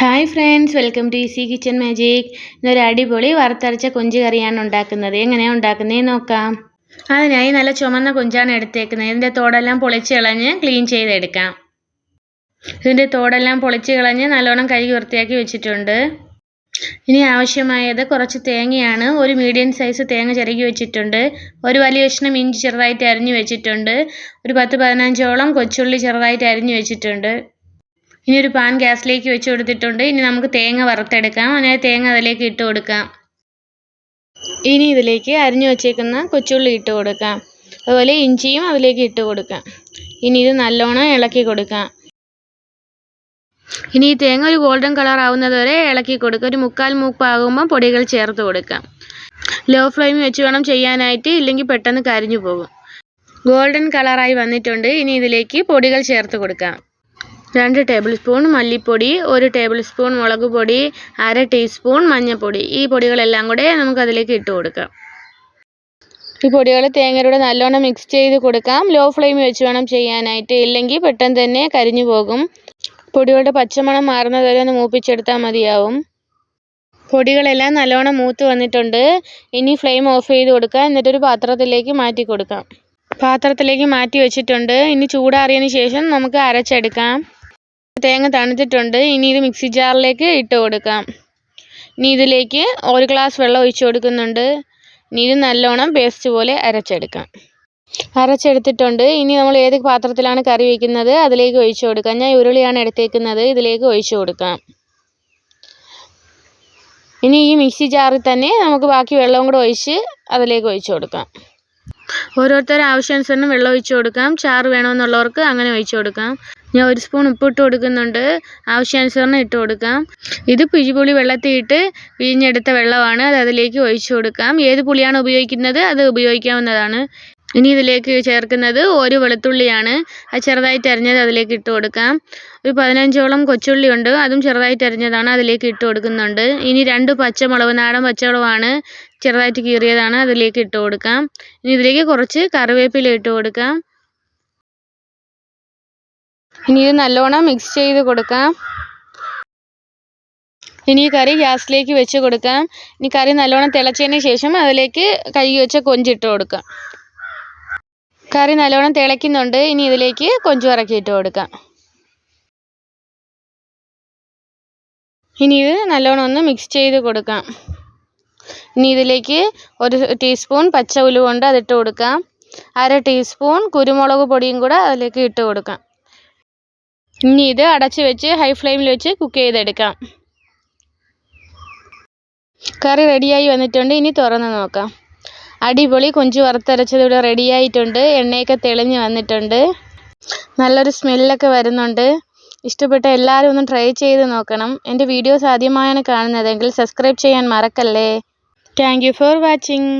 Hi friends, welcome to easy kitchen magic. ഇന്നൊരു അടിപൊളി വറുത്തരച്ച കൊഞ്ച് കറിയാണ് ഉണ്ടാക്കുന്നത്. എങ്ങനെയാണ് ഉണ്ടാക്കുന്നതെന്ന് നോക്കാം. അതിനായി നല്ല ചുമന്ന കൊഞ്ചാണ് എടുത്തേക്കുന്നത്. ഇതിൻ്റെ തോടെല്ലാം പൊളിച്ച് കളഞ്ഞ് ക്ലീൻ ചെയ്തെടുക്കാം. ഇതിൻ്റെ തോടെല്ലാം പൊളിച്ച് കളഞ്ഞ് നല്ലോണം കഴുകി വൃത്തിയാക്കി വെച്ചിട്ടുണ്ട്. ഇനി ആവശ്യമായത് കുറച്ച് തേങ്ങയാണ്. ഒരു മീഡിയം സൈസ് തേങ്ങ ചിരകി വെച്ചിട്ടുണ്ട്. ഒരു വലിയ കഷ്ണം ഇഞ്ചി ചെറുതായിട്ട് അരിഞ്ഞു വെച്ചിട്ടുണ്ട്. ഒരു 10-15ഓളം കൊച്ചുള്ളി ചെറുതായിട്ട് അരിഞ്ഞു വെച്ചിട്ടുണ്ട്. ഇനി ഒരു പാൻ ഗ്യാസിലേക്ക് വെച്ച് കൊടുത്തിട്ടുണ്ട്. ഇനി നമുക്ക് തേങ്ങ വറുത്തെടുക്കാം. അങ്ങനെ തേങ്ങ അതിലേക്ക് ഇട്ട് കൊടുക്കാം. ഇനി ഇതിലേക്ക് അരിഞ്ഞു വെച്ചേക്കുന്ന കൊച്ചുള്ളി ഇട്ട് കൊടുക്കാം. അതുപോലെ ഇഞ്ചിയും അതിലേക്ക് ഇട്ട് കൊടുക്കാം. ഇനി ഇത് നല്ലോണം ഇളക്കി കൊടുക്കാം. ഇനി ഈ തേങ്ങ ഒരു ഗോൾഡൻ കളർ ആവുന്നത് വരെ ഇളക്കി കൊടുക്കുക. ഒരു 1/4 മൂപ്പാകുമ്പോൾ പൊടികൾ ചേർത്ത് കൊടുക്കാം. ലോ ഫ്ലെയിമിൽ വെച്ച് വേണം ചെയ്യാനായിട്ട്, ഇല്ലെങ്കിൽ പെട്ടെന്ന് കരിഞ്ഞു പോകും. ഗോൾഡൻ കളറായി വന്നിട്ടുണ്ട്. ഇനി ഇതിലേക്ക് പൊടികൾ ചേർത്ത് കൊടുക്കാം. 2 ടേബിൾ സ്പൂൺ മല്ലിപ്പൊടി, 1 ടേബിൾ സ്പൂൺ മുളക് പൊടി, 1/2 ടീസ്പൂൺ മഞ്ഞൾപ്പൊടി. ഈ പൊടികളെല്ലാം കൂടെ നമുക്ക് അതിലേക്ക് ഇട്ട് കൊടുക്കാം. ഈ പൊടികൾ തേങ്ങയുടെ നല്ലോണം മിക്സ് ചെയ്ത് കൊടുക്കാം. ലോ ഫ്ലെയിമിൽ വെച്ച് വേണം ചെയ്യാനായിട്ട്, ഇല്ലെങ്കിൽ പെട്ടെന്ന് തന്നെ കരിഞ്ഞു പോകും. പൊടികളുടെ പച്ചമണം മാറുന്നത് വരെ ഒന്ന് മൂപ്പിച്ചെടുത്താൽ മതിയാവും. പൊടികളെല്ലാം നല്ലോണം മൂത്ത് വന്നിട്ടുണ്ട്. ഇനി ഫ്ലെയിം ഓഫ് ചെയ്ത് കൊടുക്കാം. എന്നിട്ടൊരു പാത്രത്തിലേക്ക് മാറ്റി കൊടുക്കാം. പാത്രത്തിലേക്ക് മാറ്റി വെച്ചിട്ടുണ്ട്. ഇനി ചൂടാറിയതിന് ശേഷം നമുക്ക് അരച്ചെടുക്കാം. തേങ്ങ തണുത്തിട്ടുണ്ട്. ഇനി ഇത് മിക്സി ജാറിലേക്ക് ഇട്ട് കൊടുക്കാം. ഇനി ഇതിലേക്ക് 1 ഗ്ലാസ് വെള്ളം ഒഴിച്ചു കൊടുക്കുന്നുണ്ട്. ഇനി ഇത് നല്ലോണം പേസ്റ്റ് പോലെ അരച്ചെടുക്കാം. അരച്ചെടുത്തിട്ടുണ്ട്. ഇനി നമ്മൾ ഏത് പാത്രത്തിലാണ് കറി വയ്ക്കുന്നത് അതിലേക്ക് ഒഴിച്ചു കൊടുക്കാം. ഞാൻ ഉരുളിയാണ് എടുത്തേക്കുന്നത്. ഇതിലേക്ക് ഒഴിച്ചു കൊടുക്കാം. ഇനി ഈ മിക്സി ജാറിൽ തന്നെ നമുക്ക് ബാക്കി വെള്ളവും കൂടെ ഒഴിച്ച് അതിലേക്ക് ഒഴിച്ചു കൊടുക്കാം. ഓരോരുത്തരുടെ ആവശ്യാനുസരണം വെള്ളം ഒഴിച്ചു കൊടുക്കാം. ചാറ് വേണമെന്നുള്ളവർക്ക് അങ്ങനെ ഒഴിച്ചു കൊടുക്കാം. ഞാൻ 1 സ്പൂൺ ഉപ്പ് ഇട്ട് കൊടുക്കുന്നുണ്ട്. ആവശ്യാനുസരണം ഇട്ട് കൊടുക്കാം. ഇത് പിഴിപുളി വെള്ളത്തിയിട്ട് പിഴിഞ്ഞെടുത്ത വെള്ളമാണ്. അത് അതിലേക്ക് ഒഴിച്ചു കൊടുക്കാം. ഏത് പുളിയാണ് ഉപയോഗിക്കുന്നത് അത് ഉപയോഗിക്കാവുന്നതാണ്. ഇനി ഇതിലേക്ക് ചേർക്കുന്നത് 1 വെളുത്തുള്ളിയാണ്. അത് ചെറുതായിട്ട് അരിഞ്ഞത് അതിലേക്ക് ഇട്ട് കൊടുക്കാം. ഒരു 15ഓളം കൊച്ചുള്ളി ഉണ്ട്. അതും ചെറുതായിട്ട് അരിഞ്ഞതാണ്. അതിലേക്ക് ഇട്ട് കൊടുക്കുന്നുണ്ട്. ഇനി 2 പച്ചമുളക്, നാടൻ പച്ചമുളകാണ്, ചെറുതായിട്ട് കീറിയതാണ്, അതിലേക്ക് ഇട്ട് കൊടുക്കാം. ഇനി ഇതിലേക്ക് കുറച്ച് കറിവേപ്പില ഇട്ട് കൊടുക്കാം. ഇനി ഇത് നല്ലോണം മിക്സ് ചെയ്ത് കൊടുക്കാം. ഇനി ഈ കറി ഗ്യാസിലേക്ക് വെച്ച് കൊടുക്കാം. ഇനി കറി നല്ലോണം തിളച്ചതിന് ശേഷം അതിലേക്ക് കഴുകി വെച്ച കൊഞ്ചിട്ട് കൊടുക്കാം. കറി നല്ലോണം തിളയ്ക്കുന്നുണ്ട്. ഇനി ഇതിലേക്ക് കൊഞ്ച് ഇറക്കിയിട്ട് കൊടുക്കാം. ഇനി ഇത് നല്ലോണം ഒന്ന് മിക്സ് ചെയ്ത് കൊടുക്കാം. ഇനി ഇതിലേക്ക് 1 ടീസ്പൂൺ പച്ച ഉലുവുണ്ട്, അതിട്ട് കൊടുക്കാം. 1/2 ടീസ്പൂൺ കുരുമുളക് പൊടിയും കൂടെ അതിലേക്ക് ഇട്ട് കൊടുക്കാം. ഇനി ഇത് അടച്ച് വെച്ച് ഹൈ ഫ്ലെയിമിൽ വെച്ച് കുക്ക് ചെയ്തെടുക്കാം. കറി റെഡിയായി വന്നിട്ടുണ്ട്. ഇനി തുറന്ന് നോക്കാം. അടിപൊളി കൊഞ്ച് വറുത്തരച്ചത് ഇവിടെ റെഡിയായിട്ടുണ്ട്. എണ്ണയൊക്കെ തെളിഞ്ഞ് വന്നിട്ടുണ്ട്. നല്ലൊരു സ്മെല്ലൊക്കെ വരുന്നുണ്ട്. ഇഷ്ടപ്പെട്ട എല്ലാവരും ഒന്ന് ട്രൈ ചെയ്ത് നോക്കണം. എൻ്റെ വീഡിയോസ് ആദ്യമായാണ് കാണുന്നതെങ്കിൽ സബ്സ്ക്രൈബ് ചെയ്യാൻ മറക്കല്ലേ. Thank you for watching.